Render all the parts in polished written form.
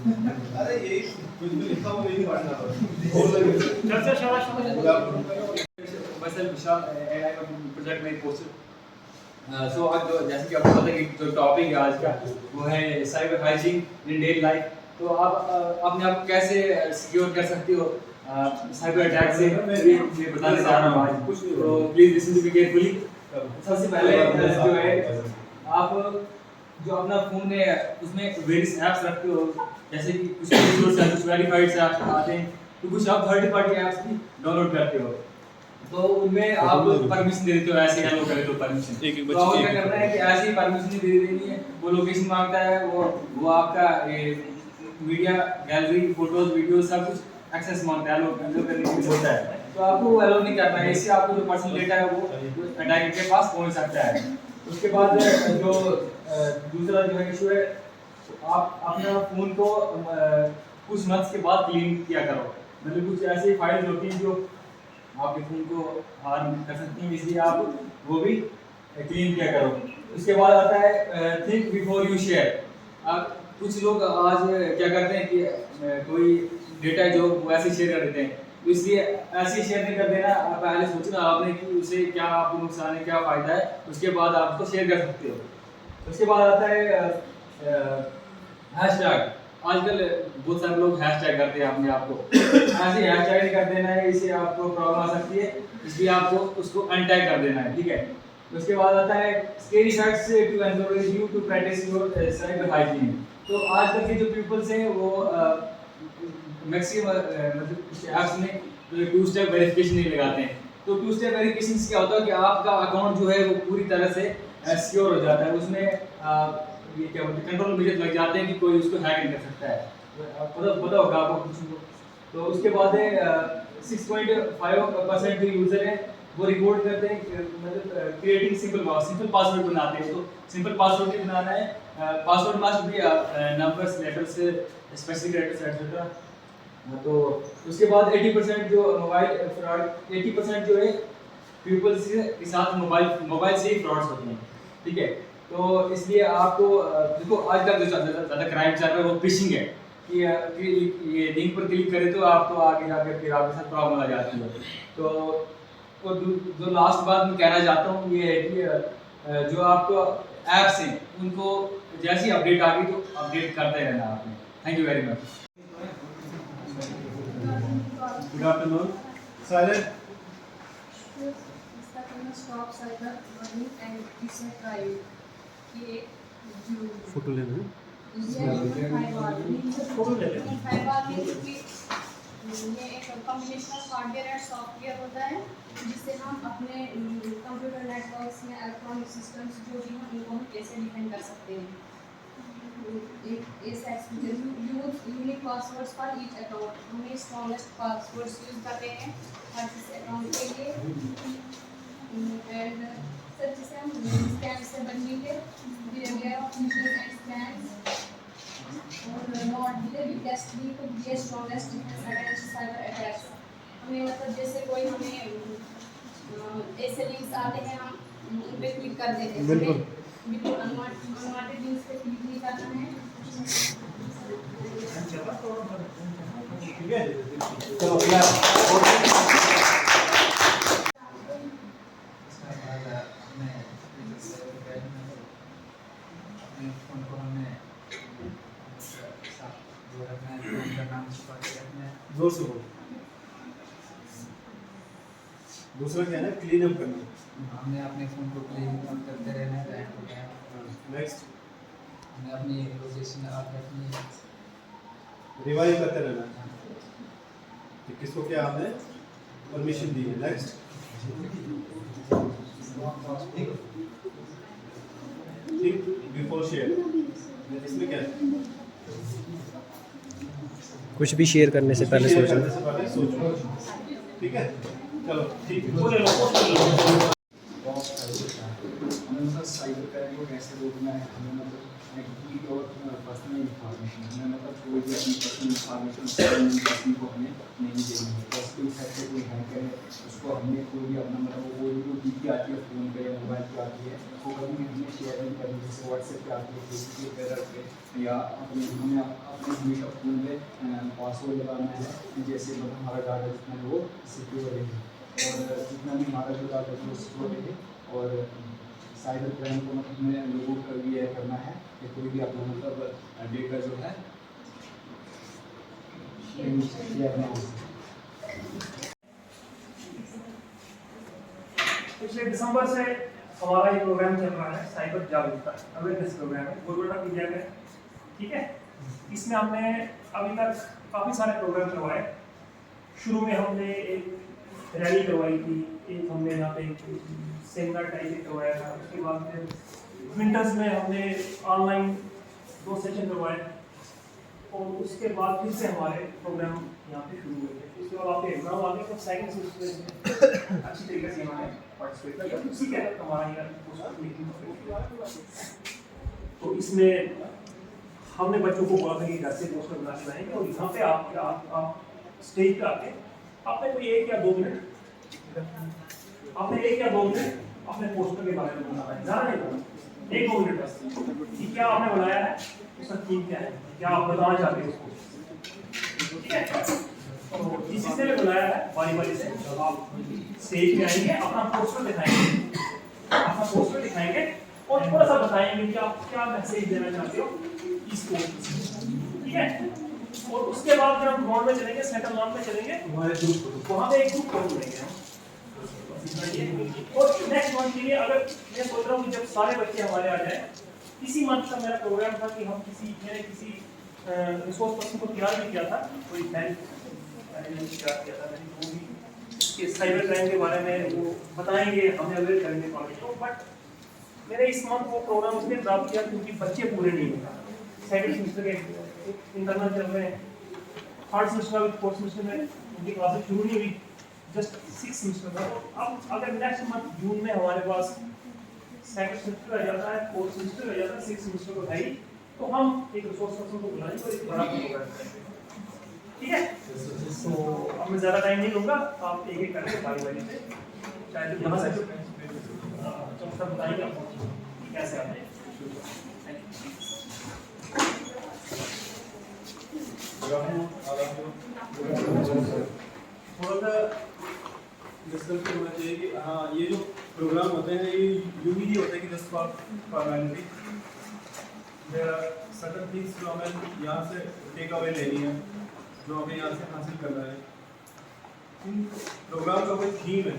अरे यही कुछ भी लिखा हुआ नहीं पढ़ना था। चर्चा शाबाश वैसे विशाल एआई प्रोजेक्ट में पोस्ट सो आज जो जैसे कि आपको पता है कि जो टॉपिक है आज का वो है साइबर हाइजीन इन डेली लाइफ। तो आप अपने आप को कैसे सिक्योर कर सकते हो साइबर अटैक से, ये मैं बताने जा रहा हूँ आज। तो please listen to me carefully. सबसे पहले जो है आप जो अपना फोन है उसमें वेरियस ऐप्स रखते हो, जैसे कि कुछ वेरीफाइड ऐप्स आते हैं, तो कुछ आप थर्ड पार्टी ऐप्स भी डाउनलोड करते हो। तो उनमें आप परमिशन दे देते हो, ऐसे हेलो करे तो परमिशन। तो आपको क्या करना है कि ऐसे ही परमिशन दे देनी है। वो लोकेशन मांगता है, वो आपका मीडिया गैलरी फोटोज वीडियो सब कुछ एक्सेस मांगता है, एलो करने के लिए होता है। तो आपको एलो नहीं करना है, इससे आपको जो पर्सनल डेटा है वो अटैकर के पास पहुंच सकता है। उसके बाद जो दूसरा जो है इशू है, आप अपना फोन को कुछ मंथ्स के बाद क्लीन किया करो। मतलब कुछ ऐसी फाइल्स होती हैं जो आपके फोन को हार्म कर सकती हैं, इसलिए आप वो भी क्लीन किया करो। उसके बाद आता है थिंक बिफोर यू शेयर। आप कुछ लोग आज क्या करते हैं कि कोई डेटा जो वो ऐसे शेयर कर देते हैं, तो इसलिए ऐसे शेयर नहीं कर देना। आप पहले सोचना आपने कि उसे क्या आपको नुकसान है, क्या फ़ायदा है, उसके बाद आप उसको शेयर कर सकते हो। उसके बाद आता है हैशटैग। आजकल बहुत सारे लोग हैशटैग करते हैं अपने आप को, ऐसे हैशटैग नहीं कर देना है, इससे आपको प्रॉब्लम आ सकती है, इसलिए आपको उसको अनटैग कर देना है, ठीक है। उसके बाद आता है scary facts to encourage you to practise your cyber hygiene. तो आजकल के जो पीपल्स हैं वो मैक्सिमम मतलब ऐप्स में टू स्टेप वेरिफिकेशन नहीं लगाते हैं। तो टू स्टेप वेरिफिकेशन से क्या होता है कि आपका अकाउंट जो है वो पूरी तरह से सिक्योर हो जाता है। उसमें ये क्या बोलते हैं कंट्रोल मेजर लग जाते हैं कि कोई उसको हैक नहीं कर सकता है। पता होगा आपको कुछ को। तो उसके बाद है 6.5% जो यूजर है वो रिपोर्ट करते हैं, मतलब क्रिएटिंग सिंपल पासवर्ड बनाते हैं। तो सिंपल पासवर्ड भी बनाना है, password must be numbers letters specific characters etcetera. तो उसके बाद 80% जो मोबाइल फ्रॉड, 80% जो है पीपल्स के साथ मोबाइल से ही फ्रॉड्स होते हैं, ठीक है। तो इसलिए आपको देखो आजकल जो ज़्यादा क्राइम चल रहा है वो फिशिंग है कि ये लिंक पर क्लिक करें तो आपको आगे जाकर फिर आपके साथ प्रॉब्लम आ जाती है। तो जो लास्ट बात मैं कहना चाहता हूँ ये है कि जो आपको ऐप्स हैं उनको जैसी अपडेट आ गई तो अपडेट करते रहना आपने। Thank you very much. Good afternoon silent. Stop cyber burning and decentralise. ये जो फोटो ले लो। फोटो ले लें। ये एक combination of hardware and software होता है जिससे हम अपने कंप्यूटर नेटवर्क्स में इलेक्ट्रॉनिक सिस्टम्स जो भी हैं उनको हम कैसे डिफेंड कर सकते हैं। Unique passwords for each account. हमें स्ट्रॉन्गेस्ट पासवर्ड्स यूज करते हैं हर किसी अकाउंट के लिए। एंड सर जिसे हम स्कैम से बचेंगे, behaviour of phishing and scams और not the biggest lead to be strongest defence against cyber attacks. हमें मतलब जैसे कोई हमें ऐसे लिंक्स आते हैं हम उन पे क्लिक कर देते हैं, बिल्कुल अनवांटेड लिंक्स पे क्लिक नहीं करना है। ठीक है, चलो जोर से बोलो। दूसरा क्या है ना, क्लीन अप करना। हमने अपने फ़ोन को क्लीन अप करते रहना है टाइम टू टाइम। नेक्स्ट हमने अपनी लोकेशन आप अपनी रिवाइव करते रहना कि किसको क्या आपने परमिशन दी है। Next think before share. इसमें क्या है, कुछ भी शेयर करने से पहले सोचो। ठीक है, चलो ठीक है। हमें मतलब साइबर क्राइम को कैसे रोकना है, हमें मतलब कंप्लीट और पर्सनल इन्फॉर्मेशन, हमें मतलब कोई भी अपनी पर्सनल इन्फॉर्मेशन पर्सन को हमें नहीं देनी है। कोई साइट पे कोई हैक करे, उसको हमने कोई भी अपना मतलब वो जो टीपी आती है फ़ोन पे या मोबाइल पे आती है, वो कभी भी हमने शेयर नहीं करनी, जैसे व्हाट्सएप पे आती है, फेसबुक पे रख के, या हमें अपने हमेशा फ़ोन पे पासवर्ड लगाना है, जैसे मतलब हमारा डाटा जितना है वो सिक्योर रहे, और जितना भी हमारा जो डाटा है वो सिक्योर रहे। और साइबर क्राइम को मतलब हमें लोगों को ये करना है कि कोई भी अपना मतलब डेटा जो है शेयर ना हो। पिछले दिसंबर से हमारा ये प्रोग्राम चल रहा है साइबर जागरूकता अवेयरनेस प्रोग्राम है गवर्नमेंट ऑफ इंडिया में, ठीक है। इसमें हमने अभी तक काफ़ी सारे प्रोग्राम करवाए। शुरू में हमने एक रैली करवाई थी, एक हमने यहाँ पे सेमिनार टाइप करवाया था, उसके बाद फिर विंटर्स में हमने ऑनलाइन 2 सेशन करवाए, और उसके बाद फिर से हमारे प्रोग्राम यहाँ पे शुरू हुए थे। उसके बाद आपके एग्जाम आ गए, तो सेकंड सेमेस्टर में अच्छी तरीके से हमारे पार्टिसिपेट किया, उसी के तहत हमारा यहाँ तो इसमें हमने बच्चों को बोला था कि घर से पोस्टर बना के लाएंगे, और यहाँ पे आप स्टेज पे आके आपने कोई 1 या 2 मिनट अपने पोस्टर के बारे में बताना है, ज़्यादा नहीं बोलना, 1-2 मिनट बस, कि क्या आपने बनाया है, उसका थीम क्या है, क्या आप बताना चाहते हैं उसको, ठीक है। तो जिसने भी बनाया है बारी से आप स्टेज पे आएंगे, अपना पोस्टर दिखाएंगे और थोड़ा सा बताएंगे कि आप क्या मैसेज देना चाहते हो इस पोस्ट से, ठीक है। और उसके बाद जब हम ग्राउंड में चलेंगे, सेंटर लॉन में चलेंगे, वहाँ पे एक ग्रुप कर लेंगे हम। और नेक्स्ट मंथ के लिए अगर मैं सोच रहा हूँ कि जब सारे बच्चे हमारे आ जाए, इसी मंथ का मेरा प्रोग्राम था कि हम मैंने किसी रिसोर्स पर्सन को तैयार भी किया था, कोई तैयार किया था, वो भी कि साइबर क्राइम के बारे में वो बताएंगे, हमें अवेयर करेंगे कॉलेज को। बट मैंने इस मंथ वो प्रोग्राम उसने ड्रॉप किया क्योंकि बच्चे पूरे नहीं हुए। सेकंड सेमेस्टर के इंटरनल चल रहे हैं, थर्ड सेमेस्टर में, फोर्थ सेमेस्टर में उनकी क्लासेस शुरू नहीं हुई, जस्ट 6 सेमेस्टर था। तो अब अगर नेक्स्ट मंथ जून में हमारे पास सेकंड सेमेस्टर आ जाता है, फोर्थ सेमेस्टर आ जाता है, 6 सेमेस्टर को भाई, तो हम एक रिसोर्स पर्सन को बुलाएंगे और एक बड़ा प्रोग्राम करेंगे, ठीक है। तो अब मैं ज़्यादा टाइम नहीं लूँगा, आप एक करके बारी से चाहे तो यहाँ से सब बताएंगे आपको कैसे आपने थोड़ा सा डिस्कस होना चाहिए कि हाँ, ये जो प्रोग्राम होते हैं ये यूं ही नहीं होता है कि जस्ट फॉर्मेलिटी, सर्टन थिंग्स जो हमें यहाँ से टेक अवे लेनी है, जो हमें यहाँ से हासिल करना है। प्रोग्राम का कोई थीम है,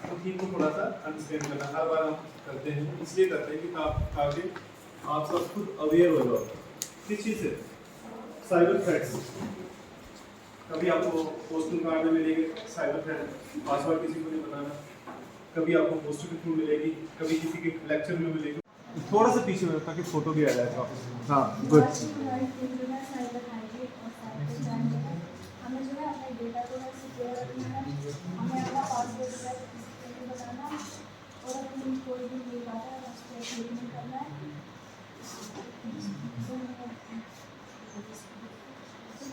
तो थीम को थोड़ा सा अंडरस्टैंड करना हर बार हम करते हैं, इसलिए करते हैं कि ताकि आप सब खुद अवेयर हो जाओ किस चीज़ से, साइबर थ्रेट्स। कभी आपको पोस्टल कार्ड में मिलेगी साइबर थ्रेट, पासवर्ड किसी को नहीं बताना, कभी आपको पोस्टर के थ्रू मिलेगी, कभी किसी के लेक्चर में मिलेगी। थोड़ा सा पीछे में ताकि फोटो भी आ जाए ऑफिस में। हाँ गुड। हमें जो है अपने डेटा को सिक्योर रखना है, हमें अपना पासवर्ड बताना और अपनी कोई भी मेल आता है उसको क्लिक नहीं करना है,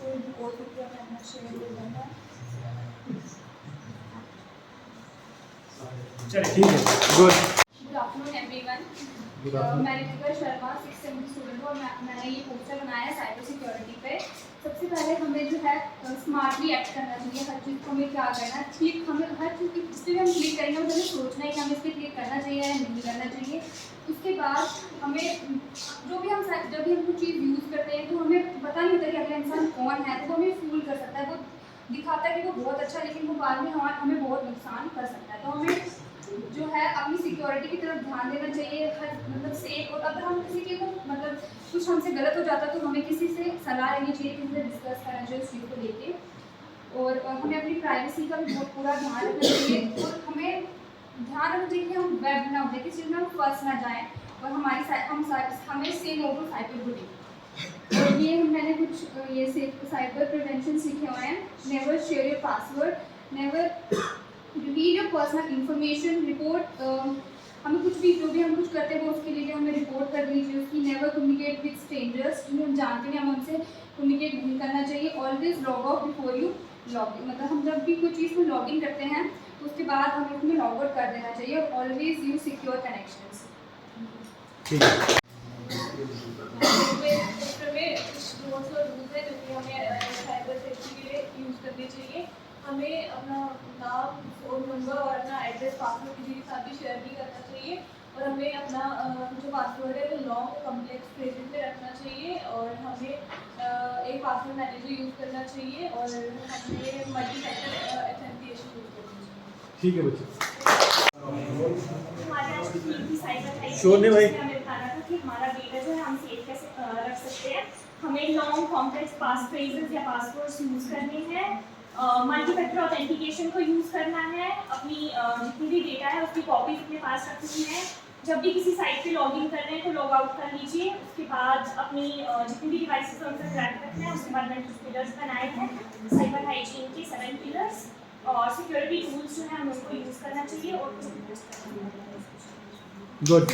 कोई भी OTP अपना शेयर नहीं करना है। चलिए ठीक है, गुड। Good afternoon everyone. मैं Ritika Sharma 6th semester student हूँ और मैंने ये पोस्टर बनाया है साइबर सिक्योरिटी पे। सबसे पहले हमें जो है स्मार्टली एक्ट करना चाहिए, हर चीज़ को हमें क्या करना है, क्लिक हमें हर चीज़ जिस पर हम क्लिक करेंगे तो हमें सोचना है कि हमें इस पर क्लिक करना चाहिए या नहीं करना चाहिए। उसके बाद हमें जब भी हम कोई चीज़ यूज़ करते हैं तो हमें पता नहीं होता कि अगला इंसान कौन है, तो हमें फूल कर सकता है, वो दिखाता है कि वो बहुत अच्छा है लेकिन वो बाद में हमें बहुत नुकसान कर सकता है। तो हमें जो है अपनी सिक्योरिटी की तरफ ध्यान देना चाहिए, हर मतलब सेफ। और अगर हम किसी के को मतलब कुछ हमसे गलत हो जाता है तो हमें किसी से सलाह लेनी चाहिए, किसी से डिस्कस करना चाहिए उस चीज़ को लेके। और हमें अपनी प्राइवेसी का भी बहुत पूरा ध्यान रखना चाहिए और हमें ध्यान रखना चाहिए कि हम वेब ना हो जाए, किसी चीज़ में हम फंस ना जाएँ और हमें से नो टू साइबर बुलिंग। और ये मैंने कुछ ये साइबर प्रिवेंशन सीखे हुए हैं। Never share your password, never reveal your personal information, report हमें कुछ भी जो भी हम कुछ करते हैं वो उसके लिए हमें रिपोर्ट कर दीजिए उसकी। नेवर कम्युनिकेट विद स्ट्रेंजर्स, जो हम जानते हैं हमें उनसे कम्युनिकेट नहीं करना चाहिए। Always log out before you login, मतलब हम जब भी कोई चीज़ में लॉगिन करते हैं उसके बाद हमें उसमें लॉग आउट कर देना चाहिए और ऑलवेज यूज सिक्योर कनेक्शंस। ठीक है। में कुछ नोट्स और रूल्स हैं जो कि हमें साइबर सेफ्टी के लिए यूज़ करने चाहिए। हमें अपना नाम, फ़ोन नंबर और अपना एड्रेस पासवर्ड किसी के साथ भी शेयर नहीं करना चाहिए और हमें अपना जो पासवर्ड है वो लॉन्ग कॉम्प्लेक्स फ्रेजेस में रखना चाहिए और हमें एक पासवर्ड मैनेजर यूज़ करना चाहिए और हमें मल्टी फैक्टर ऑथेंटिकेशन यूज़ करना चाहिए। ठीक है बच्चे। हमारे आज की थीम थी साइबर हाइजीन। शोने भाई। जिसमें हमें बताना था कि हमारा डेटा जो है हम सेफ कैसे रख सकते हैं। हमें लॉन्ग कॉम्प्लेक्स पास फ्रेजेस या पासवर्ड्स यूज़ करने हैं, मल्टी फैक्टर ऑथेंटिकेशन को यूज़ करना है, अपनी जितनी भी डेटा है उसकी कॉपीज अपने पास रखनी है। जब भी किसी साइट पे लॉगिन कर रहे हैं तो लॉग आउट कर लीजिए। उसके बाद अपनी जितनी भी डिवाइसेस हैं उनका ट्रैक रखना है। उसके बाद मैंने कुछ पिलर्स बनाए हैं साइबर हाइजीन के 7 पिलर्स और सिक्योरिटी टूल्स जो है हमें उनको यूज़ करना चाहिए और good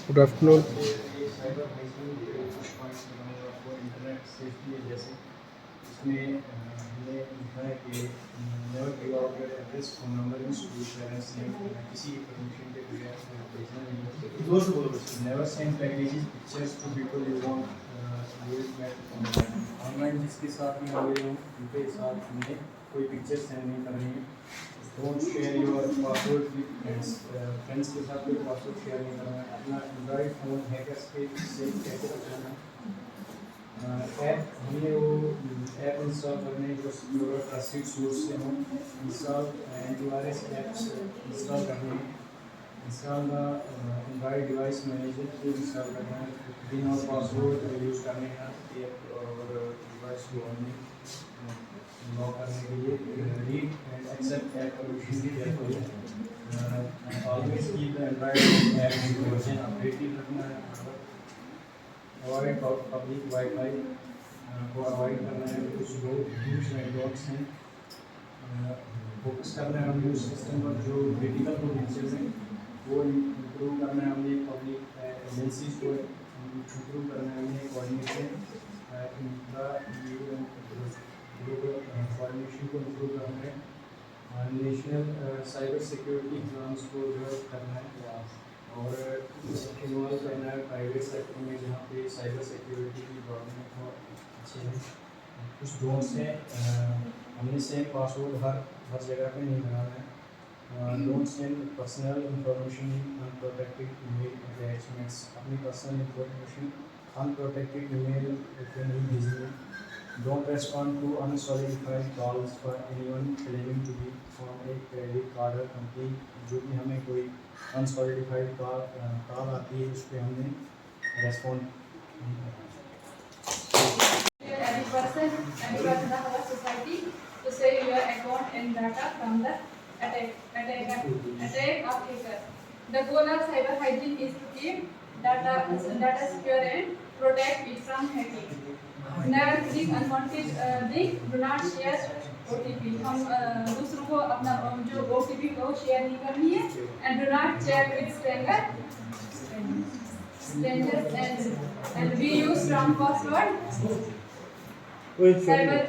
good afternoon. Cyber hygiene के कुछ पॉइंट्स बनाए आपको इंटरनेट सेफ्टी है, जैसे इसमें हमने लिखा है कि never give out your address, phone number in school, parents name, किसी परमिशन के बगैर भेजना नहीं है। जोर से बोलो बच्चे। Never send packages pictures to people you want online जिसके साथ में हो रही हो उनके साथ में कोई पिक्चर सेंड नहीं करनी है। Don't share your password with friends, friends के साथ कोई पासवर्ड शेयर नहीं करना है। अपना एंड्रॉइड फ़ोन हैकर्स के से कैसे बचाना है। ऐप हमने वो ऐप इंस्टॉल करने जो सिक्योर ट्रस्टेड सोर्स से हो, इंस्टॉल एंटीवायरस ऐप्स इंस्टॉल करने हैं। Install the Android device manager को इंस्टॉल करना है। पिन और पासवर्ड यूज़ करने हैं ऐप और डिवाइस को लॉक करने के लिए। Read and accept app permission भी केयरफुल है। Always keep the Android app version updated रखना है। अवॉइड पब्लिक वाईफाई को अवॉइड करना है। कुछ लोग यूज एंड डॉट्स हैं। फोकस करना है हमें उस सिस्टम पर जो क्रिटिकल पोटेंशियल है वो इम्प्रूव करना है। हमें पब्लिक एजेंसीज को इम्प्रूव करना है। हमें कोऑर्डिनेशन ग्लोबल कोऑर्डिनेशन को इम्प्रूव करना है। नेशनल साइबर सिक्योरिटी एग्जाम्स को जो करना है और इन्वॉल्व करना है प्राइवेट सेक्टर में जहाँ पे साइबर सिक्योरिटी की गवर्नमेंट हो अच्छे हैं। कुछ डोंट्स हैं, हमने सेम पासवर्ड हर जगह पे नहीं बनाना है। Don't send personal information unprotected email attachments, अपनी पर्सनल इंफॉर्मेशन अनप्रोटेक्टेड ईमेल पे नहीं भेजना। Don't respond to unsolicited calls for anyone claiming to be from a credit card और कंपनी। जो भी हमें कोई अनसॉलिडिफाइड कॉल आती है उस पर हमने रेस्पॉन्ड नहीं करना। Every person in our society to save your account and data from the attack of hacker. The goal of cyber hygiene is to keep data secure and protect it from hacking. Never click unwanted link. Do not share OTP. हम दूसरों को अपना जो OTP को share नहीं करनी है. And do not chat with strangers and we use strong password. Cyber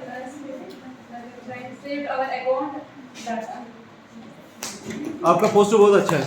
saved our account data. आपका पोस्टर बहुत अच्छा है।